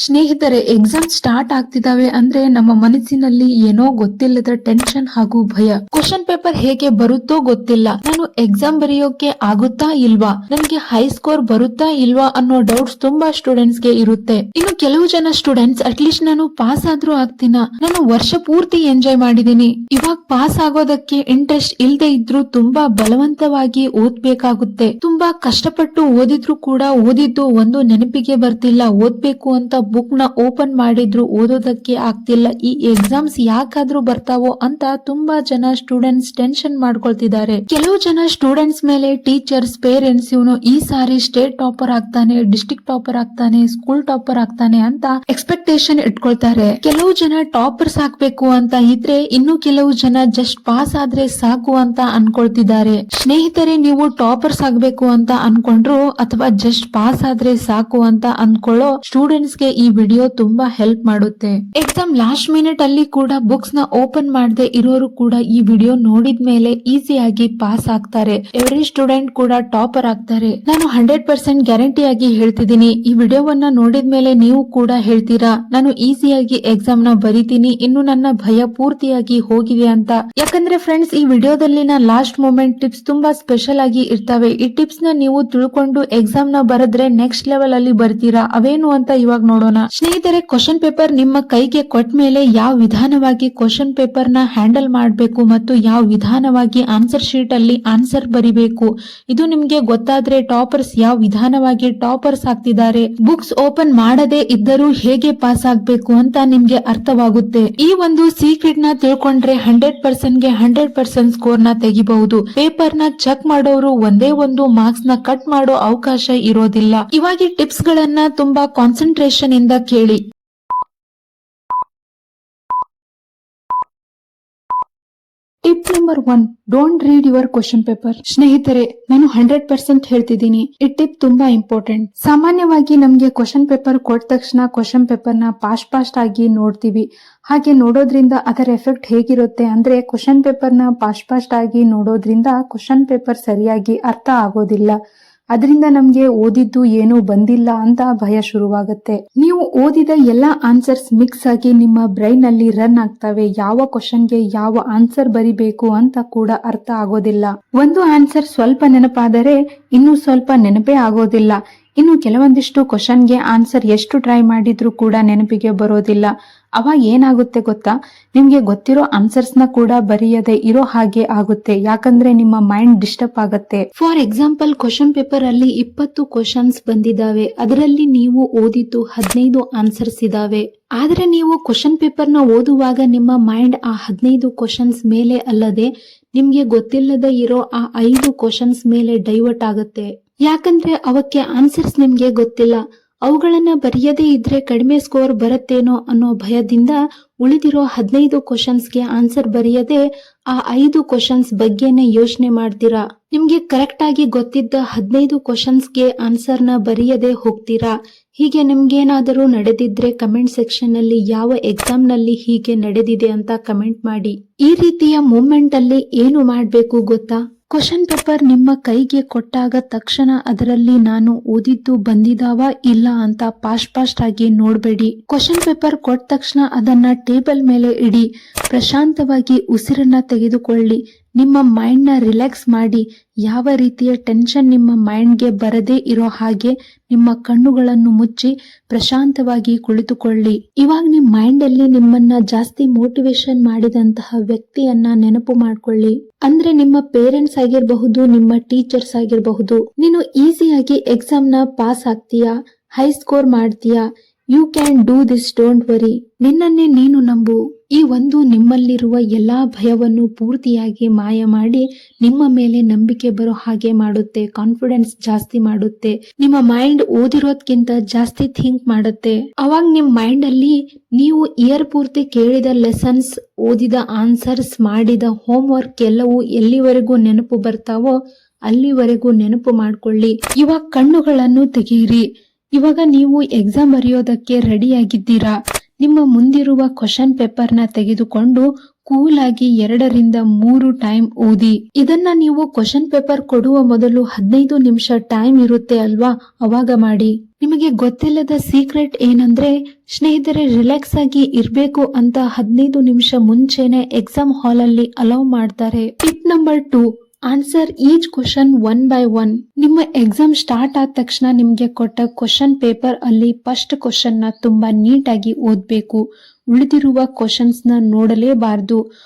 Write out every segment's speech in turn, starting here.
ಸ್ನೇಹಿತರೆ, exam start ಆಗ್ತಿದಾವೆ ಅಂದ್ರೆ ನಮ್ಮ ಮನಸ್ಸಿನಲ್ಲಿ ಏನೋ ಗೊತ್ತಿಲ್ಲದ ಟೆನ್ಷನ್ ಹಾಗೂ ಭಯ. ಕ್ವಶನ್ ಪೇಪರ್ ಹೇಗೆ ಬರುತ್ತೋ ಗೊತ್ತಿಲ್ಲ, ನಾನು ಎಕ್ಸಾಮ್ ಬರೆಯೋಕೆ ಆಗುತ್ತಾ ಇಲ್ವಾ, ನನಗೆ ಹೈ ಸ್ಕೋರ್ ಬರುತ್ತಾ ಇಲ್ವಾ ಅನ್ನೋ ಡೌಟ್ಸ್ ತುಂಬಾ ಸ್ಟೂಡೆಂಟ್ಸ್ ಗೆ ಇರುತ್ತೆ. ಇನ್ನು ಕೆಲವು ಜನ ಸ್ಟೂಡೆಂಟ್ಸ್ ಅಟ್ಲೀಸ್ಟ್ ನಾನು ಪಾಸ್ ಆದ್ರೂ ಆಗ್ತೀನ, ನಾನು ವರ್ಷ ಪೂರ್ತಿ ಎಂಜಾಯ್ ಮಾಡಿದೀನಿ, ಇವಾಗ ಪಾಸ್ ಆಗೋದಕ್ಕೆ ಇಂಟ್ರೆಸ್ಟ್ ಇಲ್ದೇ ಇದ್ರೂ ತುಂಬಾ ಬಲವಂತವಾಗಿ ಓದ್ಬೇಕಾಗುತ್ತೆ, ತುಂಬಾ ಕಷ್ಟಪಟ್ಟು ಓದಿದ್ರು ಕೂಡ ಓದಿದ್ದು ಒಂದು ನೆನಪಿಗೆ ಬರ್ತಿಲ್ಲ, ಓದ್ಬೇಕು ಅಂತ ಬುಕ್ ನ ಓಪನ್ ಮಾಡಿದ್ರು ಓದೋದಕ್ಕೆ ಆಗ್ತಿಲ್ಲ, ಈ ಎಕ್ಸಾಮ್ಸ್ ಯಾಕಾದ್ರೂ ಬರ್ತಾವೋ ಅಂತ ತುಂಬಾ ಜನ ಸ್ಟೂಡೆಂಟ್ಸ್ ಟೆನ್ಷನ್ ಮಾಡ್ಕೊಳ್ತಿದ್ದಾರೆ. ಕೆಲವು ಜನ ಸ್ಟೂಡೆಂಟ್ಸ್ ಮೇಲೆ ಟೀಚರ್ಸ್, ಪೇರೆಂಟ್ಸ್ ಇವನು ಈ ಸಾರಿ ಸ್ಟೇಟ್ ಟಾಪರ್ ಆಗ್ತಾನೆ, ಡಿಸ್ಟ್ರಿಕ್ಟ್ ಟಾಪರ್ ಆಗ್ತಾನೆ, ಸ್ಕೂಲ್ ಟಾಪರ್ ಆಗ್ತಾನೆ ಅಂತ ಎಕ್ಸ್ಪೆಕ್ಟೇಷನ್ ಇಟ್ಕೊಳ್ತಾರೆ. ಕೆಲವು ಜನ ಟಾಪರ್ಸ್ ಆಗ್ಬೇಕು ಅಂತ ಇದ್ರೆ, ಇನ್ನು ಕೆಲವು ಜನ ಜಸ್ಟ್ ಪಾಸ್ ಆದ್ರೆ ಸಾಕು ಅಂತ ಅನ್ಕೊಳ್ತಿದ್ದಾರೆ. ಸ್ನೇಹಿತರೆ, ನೀವು ಟಾಪರ್ಸ್ ಆಗ್ಬೇಕು ಅಂತ ಅನ್ಕೊಂಡ್ರು ಅಥವಾ ಜಸ್ಟ್ ಪಾಸ್ ಆದ್ರೆ ಸಾಕು ಅಂತ ಅನ್ಕೊಳ್ಳೋ ಸ್ಟೂಡೆಂಟ್ಸ್ ಗೆ ಈ ವಿಡಿಯೋ ತುಂಬಾ ಹೆಲ್ಪ್ ಮಾಡುತ್ತೆ. ಎಕ್ಸಾಮ್ ಲಾಸ್ಟ್ ಮಿನಿಟ್ ಅಲ್ಲಿ ಕೂಡ ಬುಕ್ಸ್ ನ ಓಪನ್ ಮಾಡದೆ ಇರೋರು ಕೂಡ ಈ ವಿಡಿಯೋ ನೋಡಿದ ಮೇಲೆ ಈಸಿಯಾಗಿ ಪಾಸ್ ಆಗ್ತಾರೆ. ಎವ್ರಿ ಸ್ಟೂಡೆಂಟ್ ಕೂಡ ಟಾಪರ್ ಆಗ್ತಾರೆ. ನಾನು 100% ಗ್ಯಾರಂಟಿ ಆಗಿ ಹೇಳ್ತಿದ್ದೀನಿ. ಈ ವಿಡಿಯೋವನ್ನ ನೋಡಿದ ಮೇಲೆ ನೀವು ಕೂಡ ಹೇಳ್ತೀರಾ, ನಾನು ಈಸಿಯಾಗಿ ಎಕ್ಸಾಮ್ ನ ಬರೀತೀನಿ, ಇನ್ನು ನನ್ನ ಭಯ ಪೂರ್ತಿಯಾಗಿ ಹೋಗಿದೆ ಅಂತ. ಯಾಕಂದ್ರೆ ಫ್ರೆಂಡ್ಸ್, ಈ ವಿಡಿಯೋದಲ್ಲಿನ ಲಾಸ್ಟ್ ಮೂಮೆಂಟ್ ಟಿಪ್ಸ್ ತುಂಬಾ ಸ್ಪೆಷಲ್ ಆಗಿ ಇರ್ತವೆ. ಈ ಟಿಪ್ಸ್ ನ ನೀವು ತಿಳ್ಕೊಂಡು ಎಕ್ಸಾಮ್ ನ ಬರೆದ್ರೆ ನೆಕ್ಸ್ಟ್ ಲೆವೆಲ್ ಅಲ್ಲಿ ಬರ್ತೀರಾ. ಅವೇನು ಅಂತ ಇವಾಗ ನೋಡೋಣ. ಸ್ನೇಹಿತರೆ, ಕ್ವಶನ್ ಪೇಪರ್ ನಿಮ್ಮ ಕೈಗೆ ಕೊಟ್ಟ ಮೇಲೆ ಯಾವ ವಿಧಾನವಾಗಿ ಕ್ವಶನ್ ಪೇಪರ್ ನ ಹ್ಯಾಂಡಲ್ ಮಾಡಬೇಕು ಮತ್ತು ಯಾವ ವಿಧಾನವಾಗಿ ಆನ್ಸರ್ ಶೀಟ್ ಅಲ್ಲಿ ಆನ್ಸರ್ ಬರಿಬೇಕು, ಇದು ನಿಮ್ಗೆ ಗೊತ್ತಾದ್ರೆ ಟಾಪರ್ಸ್ ಯಾವ ವಿಧಾನವಾಗಿ ಟಾಪರ್ಸ್ ಆಗ್ತಿದ್ದಾರೆ, ಬುಕ್ಸ್ ಓಪನ್ ಮಾಡದೇ ಇದ್ದರೂ ಹೇಗೆ ಪಾಸ್ ಆಗ್ಬೇಕು ಅಂತ ನಿಮ್ಗೆ ಅರ್ಥವಾಗುತ್ತೆ. ಈ ಒಂದು ಸೀಕ್ರೆಟ್ ನ ತಿಳ್ಕೊಂಡ್ರೆ 100% ಗೆ 100% ಸ್ಕೋರ್ ನ ತೆಗಿಬಹುದು. ಪೇಪರ್ ನ ಚೆಕ್ ಮಾಡೋರು ಒಂದೇ ಒಂದು ಮಾರ್ಕ್ಸ್ ನ ಕಟ್ ಮಾಡೋ ಅವಕಾಶ ಇರೋದಿಲ್ಲ. ಇವಾಗ ಟಿಪ್ಸ್ ಗಳನ್ನ ತುಂಬಾ ಕಾನ್ಸಂಟ್ರೇಷನ್ ಇಂದ ಕೇಳಿ. Tip number 1, don't read your question paper. ಸ್ನೇಹಿತರೆ, ನಾನು 100% ಹೇಳ್ತಿದ್ದೀನಿ, ಈ ಟಿಪ್ ತುಂಬಾ ಇಂಪಾರ್ಟೆಂಟ್. ಸಾಮಾನ್ಯವಾಗಿ ನಮ್ಗೆ ಕ್ವಶನ್ ಪೇಪರ್ ಕೊಟ್ಟ ತಕ್ಷಣ ಕ್ವಶನ್ ಪೇಪರ್ ನ ಫಾಸ್ಟ್ ಆಗಿ ನೋಡ್ತೀವಿ. ಹಾಗೆ ನೋಡೋದ್ರಿಂದ ಅದರ ಎಫೆಕ್ಟ್ ಹೇಗಿರುತ್ತೆ ಅಂದ್ರೆ, ಕ್ವಶನ್ ಪೇಪರ್ ನ ಫಾಸ್ಟ್ ಆಗಿ ನೋಡೋದ್ರಿಂದ ಕ್ವಶನ್ ಪೇಪರ್ ಸರಿಯಾಗಿ ಅರ್ಥ ಆಗೋದಿಲ್ಲ. ಅದರಿಂದ ನಮ್ಗೆ ಓದಿದ್ದು ಏನೂ ಬಂದಿಲ್ಲ ಅಂತ ಭಯ ಶುರುವಾಗುತ್ತೆ. ನೀವು ಓದಿದ ಎಲ್ಲಾ ಆನ್ಸರ್ಸ್ ಮಿಕ್ಸ್ ಆಗಿ ನಿಮ್ಮ ಬ್ರೈನ್ ಅಲ್ಲಿ ರನ್ ಆಗ್ತವೆ. ಯಾವ ಕ್ವಶನ್ಗೆ ಯಾವ ಆನ್ಸರ್ ಬರಿಬೇಕು ಅಂತ ಕೂಡ ಅರ್ಥ ಆಗೋದಿಲ್ಲ. ಒಂದು ಆನ್ಸರ್ ಸ್ವಲ್ಪ ನೆನಪಾದರೆ ಇನ್ನು ಸ್ವಲ್ಪ ನೆನಪೇ ಆಗೋದಿಲ್ಲ. ಇನ್ನು ಕೆಲವೊಂದಿಷ್ಟು ಕ್ವಶನ್ಗೆ ಆನ್ಸರ್ ಎಷ್ಟು ಟ್ರೈ ಮಾಡಿದ್ರು ಕೂಡ ನೆನಪಿಗೆ ಬರೋದಿಲ್ಲ. ಅವಾಗ ಏನಾಗುತ್ತೆ ಗೊತ್ತಾ, ನಿಮ್ಗೆ ಗೊತ್ತಿರೋ ಆನ್ಸರ್ಸ್ ನ ಕೂಡ ಬರೆಯದೆ ಇರೋ ಹಾಗೆ ಆಗುತ್ತೆ. ಯಾಕಂದ್ರೆ ನಿಮ್ಮ ಮೈಂಡ್ ಡಿಸ್ಟರ್ಬ್ ಆಗುತ್ತೆ. ಫಾರ್ ಎಕ್ಸಾಂಪಲ್, ಕ್ವಶನ್ ಪೇಪರ್ ಅಲ್ಲಿ 20 ಕ್ವಶನ್ಸ್ ಬಂದಿದ್ದಾವೆ, ಅದರಲ್ಲಿ ನೀವು ಓದಿದ್ದು 15 ಆನ್ಸರ್ಸ್ ಇದಾವೆ. ಆದ್ರೆ ನೀವು ಕ್ವಶನ್ ಪೇಪರ್ ನ ಓದುವಾಗ ನಿಮ್ಮ ಮೈಂಡ್ ಆ 15 ಕ್ವಶನ್ಸ್ ಮೇಲೆ ಅಲ್ಲದೆ ನಿಮ್ಗೆ ಗೊತ್ತಿಲ್ಲದೆ ಇರೋ ಆ 5 ಕ್ವಶನ್ಸ್ ಮೇಲೆ ಡೈವರ್ಟ್ ಆಗುತ್ತೆ. ಯಾಕಂದ್ರೆ ಅವಕ್ಕೆ ಆನ್ಸರ್ಸ್ ನಿಮ್ಗೆ ಗೊತ್ತಿಲ್ಲ. ಅವುಗಳನ್ನ ಬರೆಯದೇ ಇದ್ರೆ ಕಡಿಮೆ ಸ್ಕೋರ್ ಬರುತ್ತೇನೋ ಅನ್ನೋ ಭಯದಿಂದ ಉಳಿದಿರೋ 15 ಕ್ವಶನ್ಸ್ಗೆ ಆನ್ಸರ್ ಬರೆಯದೆ ಆ 5 ಕ್ವಶನ್ಸ್ ಬಗ್ಗೆನೆ ಯೋಚನೆ ಮಾಡ್ತೀರಾ. ನಿಮ್ಗೆ ಕರೆಕ್ಟ್ ಆಗಿ ಗೊತ್ತಿದ್ದ 15 ಕ್ವಶನ್ಸ್ಗೆ ಆನ್ಸರ್ ನ ಬರೆಯದೆ ಹೋಗ್ತೀರಾ. ಹೀಗೆ ನಿಮ್ಗೇನಾದರೂ ನಡೆದಿದ್ರೆ ಕಮೆಂಟ್ ಸೆಕ್ಷನ್ ನಲ್ಲಿ ಯಾವ ಎಕ್ಸಾಮ್ ನಲ್ಲಿ ಹೀಗೆ ನಡೆದಿದೆ ಅಂತ ಕಮೆಂಟ್ ಮಾಡಿ. ಈ ರೀತಿಯ ಮೂಮೆಂಟ್ ಅಲ್ಲಿ ಏನು ಮಾಡ್ಬೇಕು ಗೊತ್ತಾ, ಕ್ವಶನ್ ಪೇಪರ್ ನಿಮ್ಮ ಕೈಗೆ ಕೊಟ್ಟಾಗ ತಕ್ಷಣ ಅದರಲ್ಲಿ ನಾನು ಓದಿದ್ದು ಬಂದಿದಾವ ಇಲ್ಲ ಅಂತ ಫಾಸ್ಟ್ ಆಗಿ ನೋಡ್ಬೇಡಿ. ಕ್ವಶನ್ ಪೇಪರ್ ಕೊಟ್ಟ ತಕ್ಷಣ ಅದನ್ನ ಟೇಬಲ್ ಮೇಲೆ ಇಡಿ, ಪ್ರಶಾಂತವಾಗಿ ಉಸಿರನ್ನ ತೆಗೆದುಕೊಳ್ಳಿ, ನಿಮ್ಮ ಮೈಂಡ್ ನ ರಿಲ್ಯಾಕ್ಸ್ ಮಾಡಿ. ಯಾವ ರೀತಿಯ ಟೆನ್ಷನ್ ನಿಮ್ಮ ಮೈಂಡ್ಗೆ ಬರದೇ ಇರೋ ಹಾಗೆ ನಿಮ್ಮ ಕಣ್ಣುಗಳನ್ನು ಮುಚ್ಚಿ ಪ್ರಶಾಂತವಾಗಿ ಕುಳಿತುಕೊಳ್ಳಿ. ಇವಾಗ ನಿಮ್ಮ ಮೈಂಡ್ ಅಲ್ಲಿ ನಿಮ್ಮನ್ನ ಜಾಸ್ತಿ ಮೋಟಿವೇಶನ್ ಮಾಡಿದಂತಹ ವ್ಯಕ್ತಿಯನ್ನ ನೆನಪು ಮಾಡ್ಕೊಳ್ಳಿ. ಅಂದ್ರೆ ನಿಮ್ಮ ಪೇರೆಂಟ್ಸ್ ಆಗಿರಬಹುದು, ನಿಮ್ಮ ಟೀಚರ್ಸ್ ಆಗಿರಬಹುದು. ನೀನು ಈಸಿಯಾಗಿ ಎಕ್ಸಾಮ್ ನ ಪಾಸ್ ಆಗ್ತೀಯಾ, ಹೈ ಸ್ಕೋರ್ ಮಾಡ್ತೀಯಾ, you can do this, don't worry. ನಿನ್ನನ್ನೇ ನೀನು ನಂಬು. ಈ ಒಂದು ನಿಮ್ಮಲ್ಲಿರುವ ಎಲ್ಲಾ ಭಯವನ್ನು ಪೂರ್ತಿಯಾಗಿ ಮಾಯ ಮಾಡಿ ನಿಮ್ಮ ಮೇಲೆ ನಂಬಿಕೆ ಬರೋ ಹಾಗೆ ಮಾಡುತ್ತೆ. ಕಾನ್ಫಿಡೆನ್ಸ್ ಜಾಸ್ತಿ ಮಾಡುತ್ತೆ. ನಿಮ್ಮ ಮೈಂಡ್ ಓದಿರೋದ್ಕಿಂತ ಜಾಸ್ತಿ ಥಿಂಕ್ ಮಾಡುತ್ತೆ. ಅವಾಗ ನಿಮ್ ಮೈಂಡ್ ಅಲ್ಲಿ ನೀವು ಇಯರ್ ಪೂರ್ತಿ ಕೇಳಿದ ಲೆಸನ್ಸ್, ಓದಿದ ಆನ್ಸರ್ಸ್, ಮಾಡಿದ ಹೋಮ್ ವರ್ಕ್ ಎಲ್ಲವೂ ಎಲ್ಲಿವರೆಗೂ ನೆನಪು ಬರ್ತಾವೋ ಅಲ್ಲಿವರೆಗೂ ನೆನಪು ಮಾಡ್ಕೊಳ್ಳಿ. ಇವಾಗ ಕಣ್ಣುಗಳನ್ನು ತೆಗೆಯಿರಿ. ಇವಾಗ ನೀವು ಎಕ್ಸಾಮ್ ಬರೆಯೋದಕ್ಕೆ ರೆಡಿ ಆಗಿದ್ದೀರಾ. ನಿಮ್ಮ ಮುಂದಿರುವ ಕ್ವಶನ್ ಪೇಪರ್ ನ ತೆಗೆದುಕೊಂಡು ಕೂಲ್ ಆಗಿ 2 ರಿಂದ 3 ಟೈಮ್ ಓದಿ. ಇದನ್ನ ನೀವು ಕ್ವಶನ್ ಪೇಪರ್ ಕೊಡುವ ಮೊದಲು 15 ನಿಮಿಷ ಟೈಮ್ ಇರುತ್ತೆ ಅಲ್ವಾ, ಅವಾಗ ಮಾಡಿ. ನಿಮಗೆ ಗೊತ್ತಿಲ್ಲದ ಸೀಕ್ರೆಟ್ ಏನಂದ್ರೆ ಸ್ನೇಹಿತರೆ, ರಿಲ್ಯಾಕ್ಸ್ ಆಗಿ ಇರ್ಬೇಕು ಅಂತ 15 ನಿಮಿಷ ಮುಂಚೆನೆ ಎಕ್ಸಾಮ್ ಹಾಲ್ ಅಲ್ಲಿ ಅಲೌ ಮಾಡ್ತಾರೆ. Tip number 2, answer each question 1 by 1. ನಿಮ್ಮ ಎಕ್ಸಾಮ್ ಸ್ಟಾರ್ಟ್ ಆದ ತಕ್ಷಣ ನಿಮ್ಗೆ ಕೊಟ್ಟ ಕ್ವಶನ್ ಪೇಪರ್ ಅಲ್ಲಿ ಫಸ್ಟ್ ಕ್ವಶನ್ ನ ತುಂಬಾ ನೀಟಾಗಿ ಓದ್ಬೇಕು. ಉಳಿದಿರುವ ಕ್ವಶನ್ಸ್ ನ ನೋಡಲೇಬಾರದು,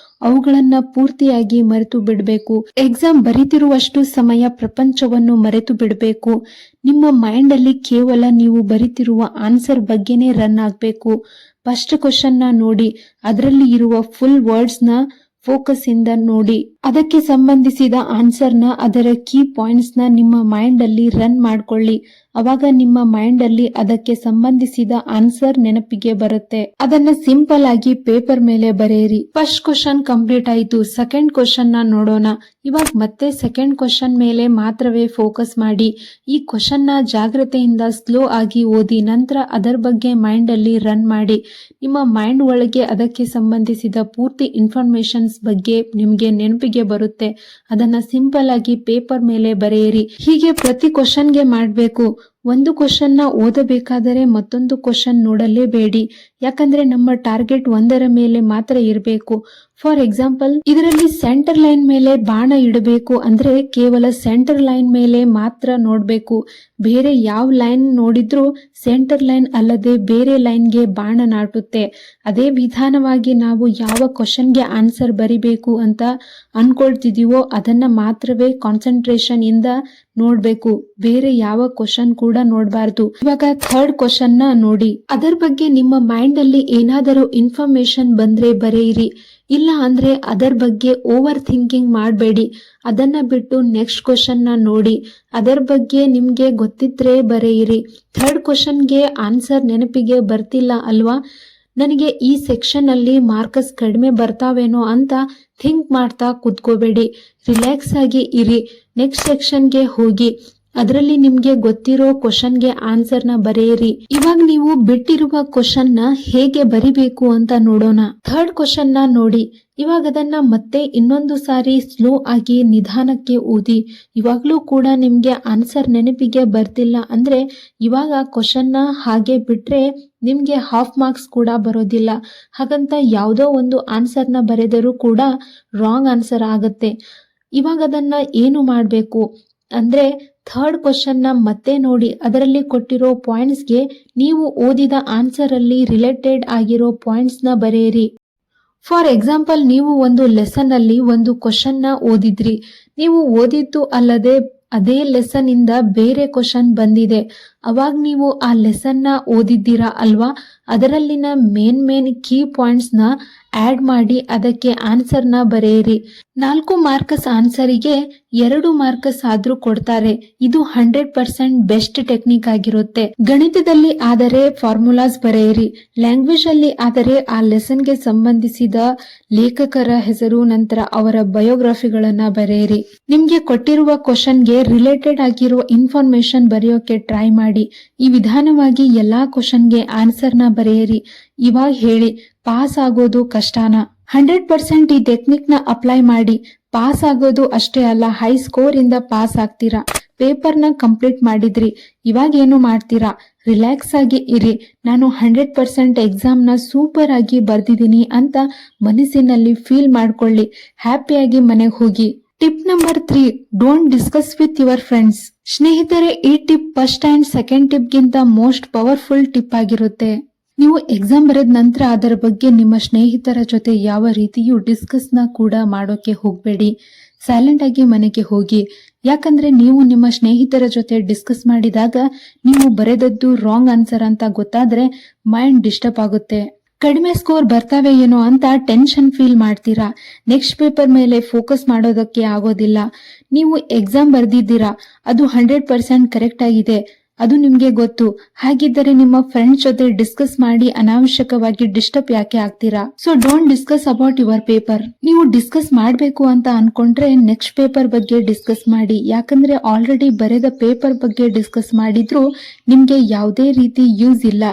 ಅವುಗಳನ್ನ ಪೂರ್ತಿಯಾಗಿ ಮರೆತು ಬಿಡಬೇಕು. ಎಕ್ಸಾಮ್ ಬರೀತಿರುವಷ್ಟು ಸಮಯ ಪ್ರಪಂಚವನ್ನು ಮರೆತು ಬಿಡಬೇಕು. ನಿಮ್ಮ ಮೈಂಡ್ ಅಲ್ಲಿ ಕೇವಲ ನೀವು ಬರೀತಿರುವ ಆನ್ಸರ್ ಬಗ್ಗೆನೇ ರನ್ ಆಗ್ಬೇಕು. ಫಸ್ಟ್ ಕ್ವಶನ್ ನ ನೋಡಿ, ಅದರಲ್ಲಿ ಇರುವ ಫುಲ್ ವರ್ಡ್ಸ್ ನ ಫೋಕಸ್ ಇಂದ ನೋಡಿ, ಅದಕ್ಕೆ ಸಂಬಂಧಿಸಿದ ಆನ್ಸರ್ ನ ಅದರ ಕೀ ಪಾಯಿಂಟ್ಸ್ ನ ನಿಮ್ಮ ಮೈಂಡ್ ಅಲ್ಲಿ ರನ್ ಮಾಡ್ಕೊಳ್ಳಿ. ಅವಾಗ ನಿಮ್ಮ ಮೈಂಡ್ ಅಲ್ಲಿ ಅದಕ್ಕೆ ಸಂಬಂಧಿಸಿದ ಆನ್ಸರ್ ನೆನಪಿಗೆ ಬರುತ್ತೆ. ಅದನ್ನ ಸಿಂಪಲ್ ಆಗಿ ಪೇಪರ್ ಮೇಲೆ ಬರೆಯಿರಿ. ಫಸ್ಟ್ ಕ್ವಶನ್ ಕಂಪ್ಲೀಟ್ ಆಯ್ತು, ಸೆಕೆಂಡ್ ಕ್ವಶನ್ ನ ನೋಡೋಣ. ಇವಾಗ ಮತ್ತೆ ಸೆಕೆಂಡ್ ಕ್ವಶನ್ ಮೇಲೆ ಮಾತ್ರವೇ ಫೋಕಸ್ ಮಾಡಿ. ಈ ಕ್ವಶನ್ ನ ಜಾಗ್ರತೆಯಿಂದ ಸ್ಲೋ ಆಗಿ ಓದಿ, ನಂತರ ಅದರ ಬಗ್ಗೆ ಮೈಂಡ್ ಅಲ್ಲಿ ರನ್ ಮಾಡಿ. ನಿಮ್ಮ ಮೈಂಡ್ ಒಳಗೆ ಅದಕ್ಕೆ ಸಂಬಂಧಿಸಿದ ಪೂರ್ತಿ ಇನ್ಫಾರ್ಮೇಶನ್ಸ್ ಬಗ್ಗೆ ನಿಮ್ಗೆ ನೆನಪಿಗೆ ಬರುತ್ತೆ. ಅದನ್ನ ಸಿಂಪಲ್ ಆಗಿ ಪೇಪರ್ ಮೇಲೆ ಬರೆಯಿರಿ. ಹೀಗೆ ಪ್ರತಿ ಕ್ವಶನ್ಗೆ ಮಾಡಬೇಕು. ಒಂದು ಕ್ವಶನ್ ನ ಓದಬೇಕಾದರೆ ಮತ್ತೊಂದು ಕ್ವಶನ್ ನೋಡಲೇಬೇಡಿ, ಯಾಕಂದ್ರೆ ನಮ್ಮ ಟಾರ್ಗೆಟ್ ಒಂದರ ಮೇಲೆ ಮಾತ್ರ ಇರಬೇಕು. ಫಾರ್ ಎಕ್ಸಾಂಪಲ್, ಇದರಲ್ಲಿ ಸೆಂಟರ್ ಲೈನ್ ಮೇಲೆ ಬಾಣ ಇಡಬೇಕು ಅಂದ್ರೆ ಕೇವಲ ಸೆಂಟರ್ ಲೈನ್ ಮೇಲೆ ಮಾತ್ರ ನೋಡ್ಬೇಕು. ಬೇರೆ ಯಾವ ಲೈನ್ ನೋಡಿದ್ರೂ ಸೆಂಟರ್ ಲೈನ್ ಅಲ್ಲದೆ ಬೇರೆ ಲೈನ್ಗೆ ಬಾಣ ನಾಟುತ್ತೆ. ಅದೇ ವಿಧಾನವಾಗಿ ನಾವು ಯಾವ ಕ್ವಶನ್ಗೆ ಆನ್ಸರ್ ಬರಿಬೇಕು ಅಂತ ಅನ್ಕೊಳ್ತಿದೀವೋ ಅದನ್ನ ಮಾತ್ರವೇ ಕಾನ್ಸಂಟ್ರೇಷನ್ ಇಂದ ನೋಡ್ಬೇಕು, ಬೇರೆ ಯಾವ ಕ್ವಶನ್ ಕೂಡ ನೋಡಬಾರ್ದು. ಇವಾಗ ಥರ್ಡ್ ಕ್ವಶನ್ ನ ನೋಡಿ, ಅದರ ಬಗ್ಗೆ ನಿಮ್ಮ ಮೈಂಡ್ ಅಲ್ಲಿ ಏನಾದರೂ ಇನ್ಫಾರ್ಮೇಶನ್ ಬಂದ್ರೆ ಬರೆಯಿರಿ. ಇಲ್ಲ ಅಂದ್ರೆ ಅದರ ಬಗ್ಗೆ ಓವರ್ ಥಿಂಕಿಂಗ್ ಮಾಡಬೇಡಿ. ಅದನ್ನ ಬಿಟ್ಟು ನೆಕ್ಸ್ಟ್ ಕ್ವಶನ್ ನ ನೋಡಿ, ಅದರ ಬಗ್ಗೆ ನಿಮ್ಗೆ ಗೊತ್ತಿದ್ರೆ ಬರೆಯಿರಿ. ಥರ್ಡ್ ಕ್ವಶನ್ಗೆ ಆನ್ಸರ್ ನೆನಪಿಗೆ ಬರ್ತಿಲ್ಲ ಅಲ್ವಾ, ನನಗೆ ಈ ಸೆಕ್ಷನ್ ಅಲ್ಲಿ ಮಾರ್ಕ್ಸ್ ಕಡಿಮೆ ಬರ್ತಾವೇನೋ ಅಂತ ಥಿಂಕ್ ಮಾಡ್ತಾ ಕುತ್ಕೋಬೇಡಿ. ರಿಲ್ಯಾಕ್ಸ್ ಆಗಿ ಇರಿ. ನೆಕ್ಸ್ಟ್ ಸೆಕ್ಷನ್ಗೆ ಹೋಗಿ, ಅದರಲ್ಲಿ ನಿಮ್ಗೆ ಗೊತ್ತಿರೋ ಕ್ವಶನ್ಗೆ ಆನ್ಸರ್ ನ ಬರೆಯಿರಿ. ಇವಾಗ ನೀವು ಬಿಟ್ಟಿರುವ ಕ್ವಶನ್ ನ ಹೇಗೆ ಬರಿಬೇಕು ಅಂತ ನೋಡೋಣ. ಥರ್ಡ್ ಕ್ವಶನ್ ನ ನೋಡಿ, ಇವಾಗ ಅದನ್ನ ಮತ್ತೆ ಇನ್ನೊಂದು ಸಾರಿ ಸ್ಲೋ ಆಗಿ ನಿಧಾನಕ್ಕೆ ಓದಿ. ಇವಾಗ್ಲೂ ಕೂಡ ನಿಮ್ಗೆ ಆನ್ಸರ್ ನೆನಪಿಗೆ ಬರ್ತಿಲ್ಲ ಅಂದ್ರೆ ಇವಾಗ ಕ್ವಶನ್ ನ ಹಾಗೆ ಬಿಟ್ರೆ ನಿಮ್ಗೆ ಹಾಫ್ ಮಾರ್ಕ್ಸ್ ಕೂಡ ಬರೋದಿಲ್ಲ. ಹಾಗಂತ ಯಾವುದೋ ಒಂದು ಆನ್ಸರ್ ನ ಬರೆದರೂ ಕೂಡ ರಾಂಗ್ ಆನ್ಸರ್ ಆಗತ್ತೆ. ಇವಾಗ ಅದನ್ನ ಏನು ಮಾಡಬೇಕು ಅಂದ್ರೆ ಥರ್ಡ್ ಕ್ವಶನ್ ನ ಮತ್ತೆ ನೋಡಿ, ಅದರಲ್ಲಿ ಕೊಟ್ಟಿರೋ ಪಾಯಿಂಟ್ಸ್ಗೆ ನೀವು ಓದಿದ ಆನ್ಸರ್ ಅಲ್ಲಿ ರಿಲೇಟೆಡ್ ಆಗಿರೋ ಪಾಯಿಂಟ್ಸ್ ನ ಬರೆಯಿರಿ. ಫಾರ್ ಎಕ್ಸಾಂಪಲ್, ನೀವು ಒಂದು ಲೆಸನ್ ಅಲ್ಲಿ ಒಂದು ಕ್ವಶನ್ ನ ಓದಿದ್ರಿ. ನೀವು ಓದಿದ್ದು ಅಲ್ಲದೆ ಅದೇ ಲೆಸನ್ ಇಂದ ಬೇರೆ ಕ್ವಶನ್ ಬಂದಿದೆ. ಅವಾಗ ನೀವು ಆ ಲೆಸನ್ ನ ಓದಿದ್ದೀರಾ ಅಲ್ವಾ, ಅದರಲ್ಲಿನ ಮೇನ್ ಕೀ ಪಾಯಿಂಟ್ಸ್ ನ ಆಡ್ ಮಾಡಿ ಅದಕ್ಕೆ ಆನ್ಸರ್ ನ ಬರೆಯಿರಿ. 4 ಮಾರ್ಕ್ಸ್ ಆನ್ಸರಿಗೆ 2 ಮಾರ್ಕ್ಸ್ ಆದ್ರೂ ಕೊಡ್ತಾರೆ. ಇದು 100% ಬೆಸ್ಟ್ ಟೆಕ್ನಿಕ್ ಆಗಿರುತ್ತೆ. ಗಣಿತದಲ್ಲಿ ಆದರೆ ಫಾರ್ಮುಲಾಸ್ ಬರೆಯಿರಿ. ಲ್ಯಾಂಗ್ವೇಜ್ ಅಲ್ಲಿ ಆದರೆ ಆ ಲೆಸನ್ಗೆ ಸಂಬಂಧಿಸಿದ ಲೇಖಕರ ಹೆಸರು, ನಂತರ ಅವರ ಬಯೋಗ್ರಫಿಗಳನ್ನ ಬರೆಯಿರಿ. ನಿಮ್ಗೆ ಕೊಟ್ಟಿರುವ ಕ್ವಶನ್ಗೆ ರಿಲೇಟೆಡ್ ಆಗಿರೋ ಇನ್ಫಾರ್ಮೇಶನ್ ಬರೆಯೋಕೆ ಟ್ರೈ ಮಾಡಿ. ಈ ವಿಧಾನವಾಗಿ ಎಲ್ಲಾ ಕ್ವಶನ್ಗೆ ಆನ್ಸರ್ ನ ಬರೆಯಿರಿ. ಇವಾಗ ಹೇಳಿ, ಪಾಸ್ ಆಗೋದು ಕಷ್ಟನಾ? 100% ಈ ಟೆಕ್ನಿಕ್ ನ ಅಪ್ಲೈ ಮಾಡಿ. ಪಾಸ್ ಆಗೋದು ಅಷ್ಟೇ ಅಲ್ಲ, ಹೈ ಸ್ಕೋರ್ ಇಂದ ಪಾಸ್ ಆಗ್ತೀರಾ. ಪೇಪರ್ ನ ಕಂಪ್ಲೀಟ್ ಮಾಡಿದ್ರಿ, ಇವಾಗ ಏನು ಮಾಡ್ತೀರಾ? ರಿಲ್ಯಾಕ್ಸ್ ಆಗಿ ಇರಿ. ನಾನು 100% ಎಕ್ಸಾಮ್ ನ ಸೂಪರ್ ಆಗಿ ಬರ್ದಿದ್ದೀನಿ ಅಂತ ಮನಸ್ಸಿನಲ್ಲಿ ಫೀಲ್ ಮಾಡ್ಕೊಳ್ಳಿ. ಹ್ಯಾಪಿಯಾಗಿ ಮನೆಗೆ ಹೋಗಿ. Tip number 3, don't discuss with your friends. ಸ್ನೇಹಿತರೆ, ಈ tip first and second tip ಗಿಂತ ಮೋಸ್ಟ್ ಪವರ್ಫುಲ್ ಟಿಪ್ ಆಗಿರುತ್ತೆ. ನೀವು ಎಕ್ಸಾಮ್ ಬರೆದ ನಂತರ ಅದರ ಬಗ್ಗೆ ನಿಮ್ಮ ಸ್ನೇಹಿತರ ಜೊತೆ ಯಾವ ರೀತಿಯೂ ಡಿಸ್ಕಸ್ ನ ಕೂಡ ಮಾಡೋಕೆ ಹೋಗಬೇಡಿ. ಸೈಲೆಂಟ್ ಆಗಿ ಮನೆಗೆ ಹೋಗಿ. ಯಾಕಂದ್ರೆ ನೀವು ನಿಮ್ಮ ಸ್ನೇಹಿತರ ಜೊತೆ ಡಿಸ್ಕಸ್ ಮಾಡಿದಾಗ ನೀವು ಬರೆದದ್ದು ರಾಂಗ್ ಆನ್ಸರ್ ಅಂತ ಗೊತ್ತಾದ್ರೆ ಮೈಂಡ್ ಡಿಸ್ಟರ್ಬ್ ಆಗುತ್ತೆ. ಕಡಿಮೆ ಸ್ಕೋರ್ ಬರ್ತಾವೆ ಏನೋ ಅಂತ ಟೆನ್ಷನ್ ಫೀಲ್ ಮಾಡ್ತೀರಾ. ನೆಕ್ಸ್ಟ್ ಪೇಪರ್ ಮೇಲೆ ಫೋಕಸ್ ಮಾಡೋದಕ್ಕೆ ಆಗೋದಿಲ್ಲ. ನೀವು ಎಕ್ಸಾಮ್ ಬರ್ದಿದ್ದೀರಾ, ಅದು 100% ಕರೆಕ್ಟ್ ಆಗಿದೆ. ಅದು ನಿಮ್ಗೆ ಗೊತ್ತು. ಹಾಗಿದ್ದರೆ ನಿಮ್ಮ ಫ್ರೆಂಡ್ಸ್ ಜೊತೆ ಡಿಸ್ಕಸ್ ಮಾಡಿ ಅನಾವಶ್ಯಕವಾಗಿ ಡಿಸ್ಟರ್ಬ್ ಯಾಕೆ ಆಗ್ತೀರಾ? So don't discuss about your paper. ನೀವು ಡಿಸ್ಕಸ್ ಮಾಡ್ಬೇಕು ಅಂತ ಅನ್ಕೊಂಡ್ರೆ ನೆಕ್ಸ್ಟ್ ಪೇಪರ್ ಬಗ್ಗೆ ಡಿಸ್ಕಸ್ ಮಾಡಿ. ಯಾಕಂದ್ರೆ ಆಲ್ರೆಡಿ ಬರೆದ ಪೇಪರ್ ಬಗ್ಗೆ ಡಿಸ್ಕಸ್ ಮಾಡಿದ್ರು ನಿಮ್ಗೆ ಯಾವುದೇ ರೀತಿ ಯೂಸ್ ಇಲ್ಲ.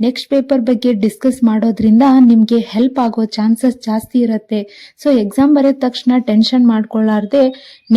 ನೆಕ್ಸ್ಟ್ ಪೇಪರ್ ಬಗ್ಗೆ ಡಿಸ್ಕಸ್ ಮಾಡೋದ್ರಿಂದ ನಿಮ್ಗೆ ಹೆಲ್ಪ್ ಆಗೋ ಚಾನ್ಸಸ್ ಜಾಸ್ತಿ ಇರುತ್ತೆ. ಸೊ ಎಕ್ಸಾಮ್ ಬರೆದ ತಕ್ಷಣ ಟೆನ್ಷನ್ ಮಾಡ್ಕೊಳ್ಳಾರ್ದೆ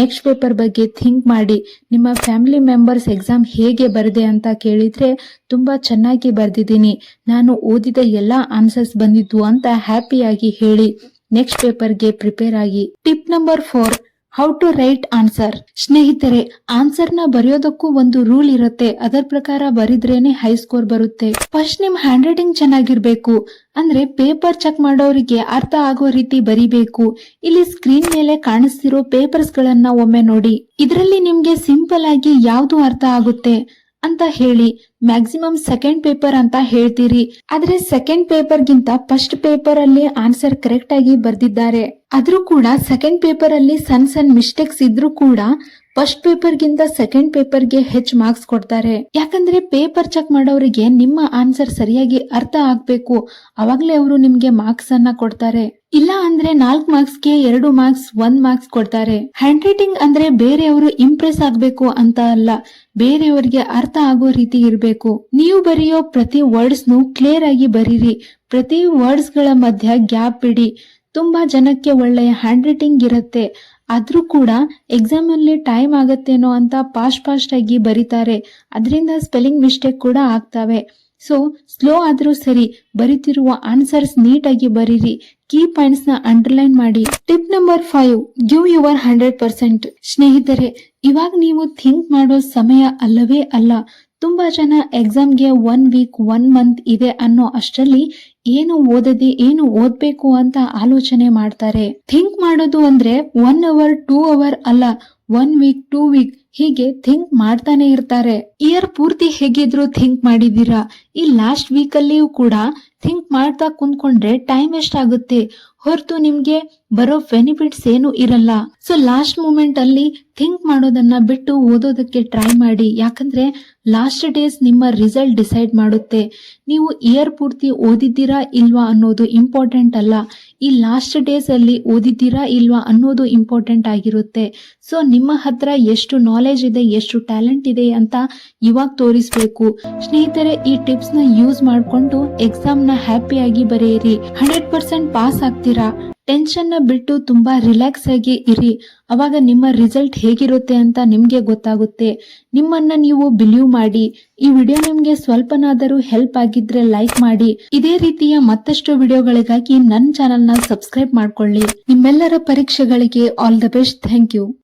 ನೆಕ್ಸ್ಟ್ ಪೇಪರ್ ಬಗ್ಗೆ ಥಿಂಕ್ ಮಾಡಿ. ನಿಮ್ಮ ಫ್ಯಾಮಿಲಿ ಮೆಂಬರ್ಸ್ ಎಕ್ಸಾಮ್ ಹೇಗೆ ಬರೆದೆ ಅಂತ ಕೇಳಿದ್ರೆ ತುಂಬಾ ಚೆನ್ನಾಗಿ ಬರ್ದಿದ್ದೀನಿ, ನಾನು ಓದಿದ ಎಲ್ಲಾ ಆನ್ಸರ್ಸ್ ಬಂದಿದ್ವು ಅಂತ ಹ್ಯಾಪಿಯಾಗಿ ಹೇಳಿ. ನೆಕ್ಸ್ಟ್ ಪೇಪರ್ಗೆ ಪ್ರಿಪೇರ್ ಆಗಿ. Tip number 4, how to write answer. ಸ್ನೇಹಿತರೆ, ಆನ್ಸರ್ ನ ಬರೆಯೋದಕ್ಕೂ ಒಂದು ರೂಲ್ ಇರುತ್ತೆ. ಅದರ ಪ್ರಕಾರ ಬರಿದ್ರೇನೆ ಹೈ ಸ್ಕೋರ್ ಬರುತ್ತೆ. ಫಸ್ಟ್ ನಿಮ್ ಹ್ಯಾಂಡ್ ರೈಟಿಂಗ್ ಚೆನ್ನಾಗಿರ್ಬೇಕು. ಅಂದ್ರೆ ಪೇಪರ್ ಚೆಕ್ ಮಾಡೋರಿಗೆ ಅರ್ಥ ಆಗೋ ರೀತಿ ಬರಿಬೇಕು. ಇಲ್ಲಿ ಸ್ಕ್ರೀನ್ ಮೇಲೆ ಕಾಣಿಸ್ತಿರೋ ಪೇಪರ್ಸ್ ಗಳನ್ನ ಒಮ್ಮೆ ನೋಡಿ. ಇದರಲ್ಲಿ ನಿಮ್ಗೆ ಸಿಂಪಲ್ ಆಗಿ ಯಾವ್ದು ಅರ್ಥ ಆಗುತ್ತೆ ಅಂತ ಹೇಳಿ. ಮ್ಯಾಕ್ಸಿಮಮ್ ಸೆಕೆಂಡ್ ಪೇಪರ್ ಅಂತ ಹೇಳ್ತೀರಿ, ಆದ್ರೆ ಸೆಕೆಂಡ್ ಪೇಪರ್ ಗಿಂತ ಫಸ್ಟ್ ಪೇಪರ್ ಅಲ್ಲಿ ಆನ್ಸರ್ ಕರೆಕ್ಟ್ ಆಗಿ ಬರ್ದಿದ್ದಾರೆ. ಆದ್ರೂ ಕೂಡ ಸೆಕೆಂಡ್ ಪೇಪರ್ ಅಲ್ಲಿ ಸಣ್ಣ ಮಿಸ್ಟೇಕ್ಸ್ ಇದ್ರೂ ಕೂಡ ಫಸ್ಟ್ ಪೇಪರ್ ಗಿಂತ ಸೆಕೆಂಡ್ ಪೇಪರ್ಗೆ ಹೆಚ್ಚು ಮಾರ್ಕ್ಸ್ ಕೊಡ್ತಾರೆ. ಯಾಕಂದ್ರೆ ಪೇಪರ್ ಚೆಕ್ ಮಾಡೋರಿಗೆ ನಿಮ್ಮ ಆನ್ಸರ್ ಸರಿಯಾಗಿ ಅರ್ಥ ಆಗ್ಬೇಕು, ಅವಾಗ್ಲೇ ಅವರು ನಿಮ್ಗೆ ಮಾರ್ಕ್ಸ್ ಅನ್ನ ಕೊಡ್ತಾರೆ. ಇಲ್ಲ ಅಂದ್ರೆ 4 ಮಾರ್ಕ್ಸ್ಗೆ 2 ಮಾರ್ಕ್ಸ್ 1 ಮಾರ್ಕ್ಸ್ ಕೊಡ್ತಾರೆ. ಹ್ಯಾಂಡ್ ರೈಟಿಂಗ್ ಅಂದ್ರೆ ಬೇರೆಯವರು ಇಂಪ್ರೆಸ್ ಆಗ್ಬೇಕು ಅಂತ ಅಲ್ಲ, ಬೇರೆಯವರಿಗೆ ಅರ್ಥ ಆಗೋ ರೀತಿ ಇರಬೇಕು. ನೀವು ಬರೆಯೋ ಪ್ರತಿ ವರ್ಡ್ಸ್ ನು ಕ್ಲಿಯರ್ ಆಗಿ ಬರೀರಿ. ಪ್ರತಿ ವರ್ಡ್ಸ್ ಗಳ ಮಧ್ಯ ಗ್ಯಾಪ್ ಬಿಡಿ. ತುಂಬಾ ಜನಕ್ಕೆ ಒಳ್ಳೆಯ ಹ್ಯಾಂಡ್ ರೈಟಿಂಗ್ ಇರುತ್ತೆ, ಆದ್ರೂ ಕೂಡ ಎಕ್ಸಾಮ್ ಅಲ್ಲಿ ಟೈಮ್ ಆಗತ್ತೇನೋ ಅಂತ ಫಾಸ್ಟ್ ಆಗಿ ಬರೀತಾರೆ. ಅದರಿಂದ ಸ್ಪೆಲ್ಲಿಂಗ್ ಮಿಸ್ಟೇಕ್ ಕೂಡ ಆಗ್ತವೆ. ಸೊ ಸ್ಲೋ ಆದ್ರೂ ಸರಿ, ಬರೀತಿರುವ ಆನ್ಸರ್ಸ್ ನೀಟಾಗಿ ಬರೀರಿ. ಕೀ ಪಾಯಿಂಟ್ಸ್ ನ ಅಂಡರ್ಲೈನ್ ಮಾಡಿ. Tip number 5, give your 100%. ಸ್ನೇಹಿತರೆ, ಇವಾಗ ನೀವು ಥಿಂಕ್ ಮಾಡೋ ಸಮಯ ಅಲ್ಲವೇ ಅಲ್ಲ. ತುಂಬಾ ಜನ ಎಕ್ಸಾಮ್ಗೆ 1 ವೀಕ್ 1 ಮಂತ್ ಇದೆ ಅನ್ನೋ ಅಷ್ಟರಲ್ಲಿ ಏನು ಓದದೆ ಏನು ಓದ್ಬೇಕು ಅಂತ ಆಲೋಚನೆ ಮಾಡ್ತಾರೆ. ಥಿಂಕ್ ಮಾಡೋದು ಅಂದ್ರೆ 1 ಅವರ್ 2 ಅವರ್ ಅಲ್ಲ, 1 ವೀಕ್ 2 ವೀಕ್ ಹೀಗೆ ಥಿಂಕ್ ಮಾಡ್ತಾನೆ ಇರ್ತಾರೆ. ಇಯರ್ ಪೂರ್ತಿ ಹೇಗಿದ್ರು ಥಿಂಕ್ ಮಾಡಿದೀರಾ, ಈ ಲಾಸ್ಟ್ ವೀಕ್ ಅಲ್ಲಿಯೂ ಕೂಡ ಥಿಂಕ್ ಮಾಡ್ತಾ ಕುಂತ್ಕೊಂಡ್ರೆ ಟೈಮ್ ಎಷ್ಟಾಗುತ್ತೆ ಹೊರತು ನಿಮ್ಗೆ ಬರೋ ಬೆನಿಫಿಟ್ಸ್ ಏನು ಇರಲ್ಲ. ಸೊ ಲಾಸ್ಟ್ ಮೂಮೆಂಟ್ ಅಲ್ಲಿ ಥಿಂಕ್ ಮಾಡೋದನ್ನ ಬಿಟ್ಟು ಓದೋದಕ್ಕೆ ಟ್ರೈ ಮಾಡಿ. ಯಾಕಂದ್ರೆ ಲಾಸ್ಟ್ ಡೇಸ್ ನಿಮ್ಮ ರಿಸಲ್ಟ್ ಡಿಸೈಡ್ ಮಾಡುತ್ತೆ. ನೀವು ಇಯರ್ ಪೂರ್ತಿ ಓದಿದ್ದೀರಾ ಇಲ್ವಾ ಅನ್ನೋದು ಇಂಪಾರ್ಟೆಂಟ್ ಅಲ್ಲ, ಈ ಲಾಸ್ಟ್ ಡೇಸ್ ಅಲ್ಲಿ ಓದಿದ್ದೀರಾ ಇಲ್ವಾ ಅನ್ನೋದು ಇಂಪಾರ್ಟೆಂಟ್ ಆಗಿರುತ್ತೆ. ಸೊ ನಿಮ್ಮ ಹತ್ರ ಎಷ್ಟು ನಾಲೆಜ್ ಇದೆ, ಎಷ್ಟು ಟ್ಯಾಲೆಂಟ್ ಇದೆ ಅಂತ ಇವಾಗ ತೋರಿಸ್ಬೇಕು. ಸ್ನೇಹಿತರೆ, ಈ ಟಿಪ್ಸ್ ನ ಯೂಸ್ ಮಾಡ್ಕೊಂಡು ಎಕ್ಸಾಮ್ ನ ಹ್ಯಾಪಿಯಾಗಿ ಬರೆಯಿರಿ. 100% ಪಾಸ್ ಆಗ್ತೀರಾ. ಟೆನ್ಷನ್ ನ ಬಿಟ್ಟು ತುಂಬಾ ರಿಲ್ಯಾಕ್ಸ್ ಆಗಿ ಇರಿ. ಅವಾಗ ನಿಮ್ಮ ರಿಸಲ್ಟ್ ಹೇಗಿರುತ್ತೆ ಅಂತ ನಿಮ್ಗೆ ಗೊತ್ತಾಗುತ್ತೆ. ನಿಮ್ಮನ್ನ ನೀವು ಬಿಲೀವ್ ಮಾಡಿ. ಈ ವಿಡಿಯೋ ನಿಮ್ಗೆ ಸ್ವಲ್ಪನಾದರೂ ಹೆಲ್ಪ್ ಆಗಿದ್ರೆ ಲೈಕ್ ಮಾಡಿ. ಇದೇ ರೀತಿಯ ಮತ್ತಷ್ಟು ವಿಡಿಯೋಗಳಿಗಾಗಿ ನನ್ನ ಚಾನೆಲ್ ನ ಸಬ್ಸ್ಕ್ರೈಬ್ ಮಾಡ್ಕೊಳ್ಳಿ. ನಿಮ್ಮೆಲ್ಲರ ಪರೀಕ್ಷೆಗಳಿಗೆ all the best. Thank you.